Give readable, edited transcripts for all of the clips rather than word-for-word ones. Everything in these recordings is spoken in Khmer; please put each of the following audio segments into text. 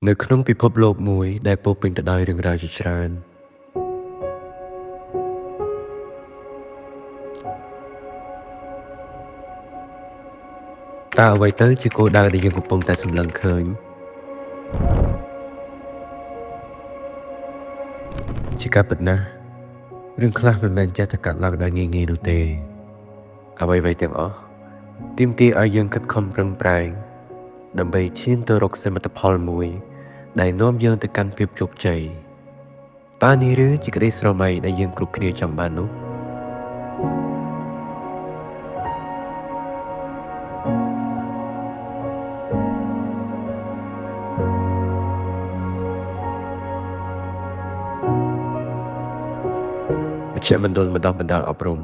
នៅក្នុងពិភពលោកមួយដែលពោរពេញទៅដោយរឿងរ៉ាវជាច្រើនតើអ្វីទៅជាគោលដៅដែលយើងកំពុងតែសម្លឹងឃើញជាការពិតណាស់រឿងខ្លះមិនមែនចេះតែកាត់ឡើងដោយងាយៗនោះទេអ្វីៗទាំងអស់ទាមទារឲ្យយើងខិតខំប្រឹងប្រែងដើម្បីឈានទៅរកសមិទ្ធផលមួយដែលនាំយើងទៅកាន់ភាពជោគជ័យតើនេះឬជាក្តីស្រមៃដែលយើងគ្រប់គ្នាចង់បាននោះមជ្ឈមណ្ឌលបណ្ដុះបណ្ដាលអប់រំ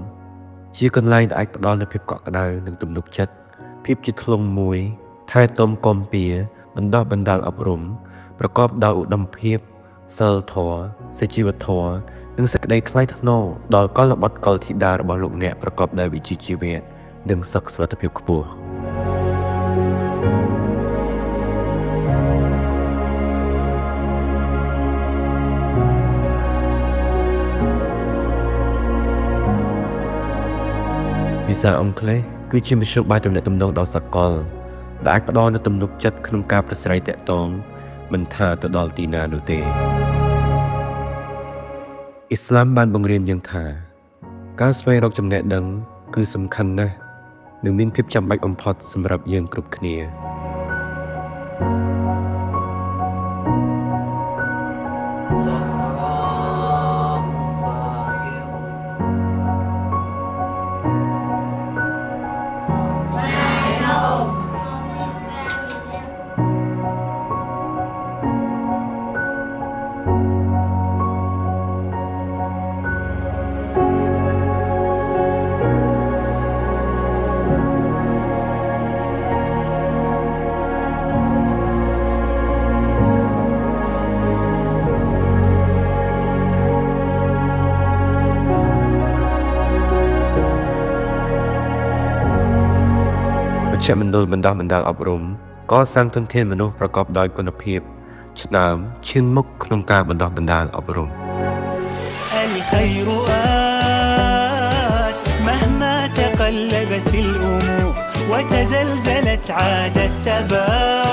ជាកន្លែងដែលអាចផ្ដល់នូវភាពកក់ក្ដៅនិងទំនុកចិត្តភាពជាធ្លុងមួយថែទាំគាំពៀបណ្ដុះបណ្ដាលអប់រំប្រកបដោយឧត្តមភាពសីលធម៌សុជីវធម៌និងសេចក្តីថ្លៃថ្នូរដល់កុលបុត្រកុលធីតារបស់លោកអ្នកប្រកបដោយវិជ្ជាជីវៈនិងសុខសុវត្ថិភាពខ្ពស់ភាសាអង់គ្លេសគឺជាមធ្យោបាយទំនាក់ទំនងដ៏សកលដែលអាចផ្ដល់នូវទំនុកចិត្តក្នុងការប្រស្រ័យទាក់ទងមិនថាទៅដល់ទីណានោះទេអ៊ីស្លាមបានបង្រៀនយើងថាការស្វែងរកចំណេះដឹងគឺសំខាន់ណាស់និងមានភាពចាំបាច់បំផុតសម្រាប់យើងគ្រប់គ្នាមជ្ឈមណ្ឌលបណ្ដុះបណ្ដាលអប់រំកសាងធនធានមនុស្សប្រកបដោយគុណភាពឆ្នើមឈានមុខក្នុងការបណ្ដុះបណ្ដាលអប់រំ الخير آت مهما تقلبت الأمور وتزلزلت عاد الثبات